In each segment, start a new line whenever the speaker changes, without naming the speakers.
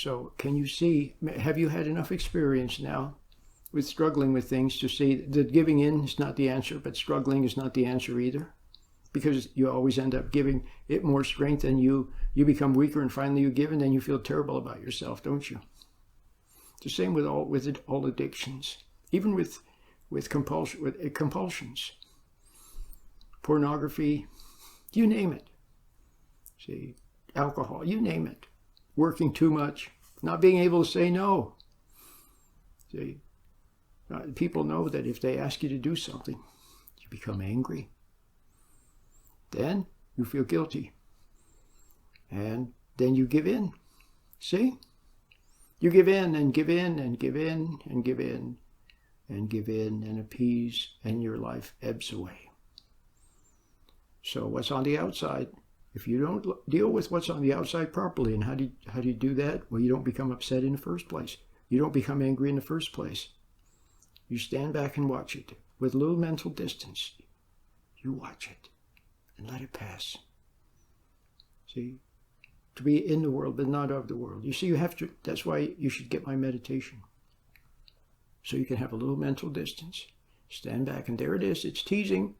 So can you see, have you had enough experience now with struggling with things to see that giving in is not the answer, but struggling is not the answer either? Because you always end up giving it more strength, and you become weaker, and finally you give, and then you feel terrible about yourself, don't you? The same with all addictions, even with compulsions, pornography, you name it. See, alcohol, you name it. Working too much, not being able to say no. See, people know that if they ask you to do something, you become angry. Then you feel guilty. And then you give in. See? You give in and give in and give in and give in and give in and appease, and your life ebbs away. So what's on the outside? If you don't deal with what's on the outside properly, and how do you do that? Well, you don't become upset in the first place. You don't become angry in the first place. You stand back and watch it with a little mental distance. You watch it and let it pass. See, to be in the world but not of the world. You see, you have to. That's why you should get my meditation, so you can have a little mental distance. Stand back, and there it is. It's teasing.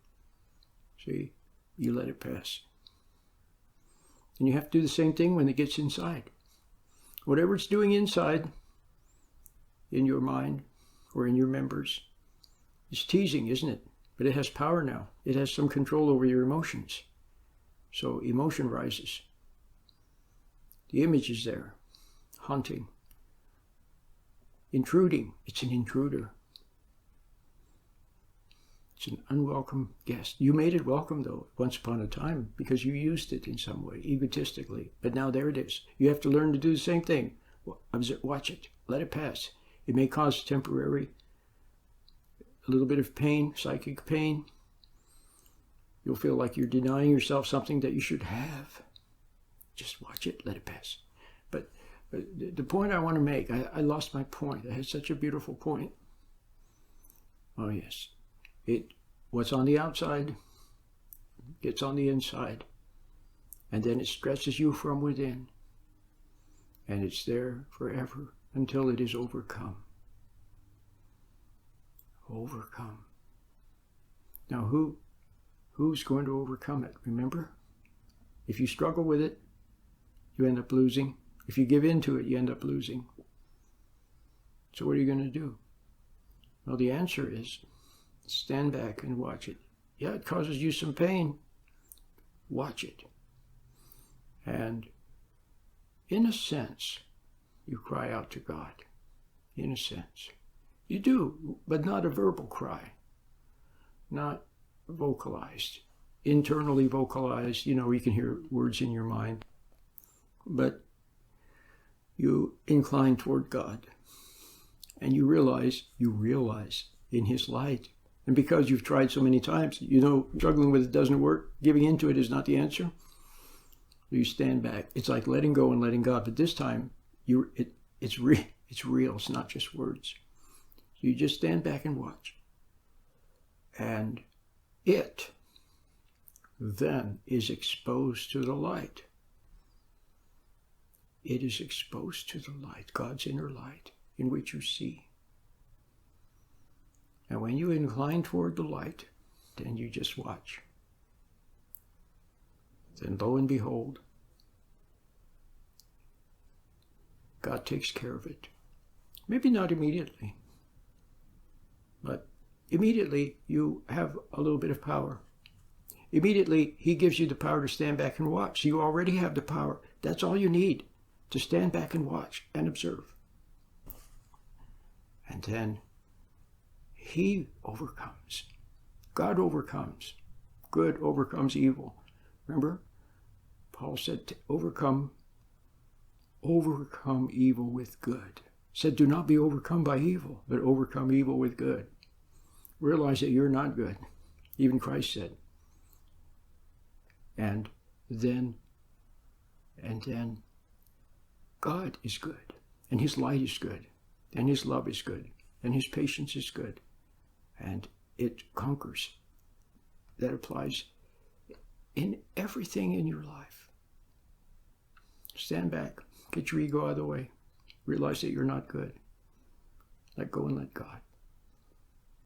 See, you let it pass. And you have to do the same thing when it gets inside. Whatever it's doing inside, in your mind or in your members, it's teasing, isn't it? But it has power now. It has some control over your emotions. So emotion rises. The image is there, haunting, intruding. It's an intruder. It's an unwelcome guest. You made it welcome, though, once upon a time, because you used it in some way, egotistically. But now there it is. You have to learn to do the same thing. Watch it. Let it pass. It may cause temporary, a little bit of pain, psychic pain. You'll feel like you're denying yourself something that you should have. Just watch it. Let it pass. But the point I want to make, I lost my point. I had such a beautiful point. Oh, yes. What's on the outside gets on the inside, and then it stretches you from within, and it's there forever until it is overcome. Overcome. Now, who's going to overcome it? Remember, if you struggle with it, you end up losing. If you give in to it, you end up losing. So what are you going to do? Well, the answer is stand back and watch it. Yeah, it causes you some pain. Watch it. And in a sense, you cry out to God. In a sense. You do, but not a verbal cry. Not vocalized. Internally vocalized. You can hear words in your mind. But you incline toward God. And you realize in His light. And because you've tried so many times, struggling with it doesn't work, giving into it is not the answer. You stand back. It's like letting go and letting God. But this time, it's real. It's not just words. You just stand back and watch. And it then is exposed to the light. It is exposed to the light, God's inner light, in which you see. And when you incline toward the light, then you just watch. Then lo and behold, God takes care of it. Maybe not immediately, but immediately you have a little bit of power. Immediately, He gives you the power to stand back and watch. You already have the power. That's all you need, to stand back and watch and observe. And then He overcomes. God overcomes. Good overcomes evil. Remember? Paul said to overcome evil with good. Said, do not be overcome by evil, but overcome evil with good. Realize that you're not good. Even Christ said. And then God is good, and His light is good, and His love is good, and His patience is good, and it conquers. That applies in everything in your life. Stand back, get your ego out of the way, Realize that you're not good. Let go and let God.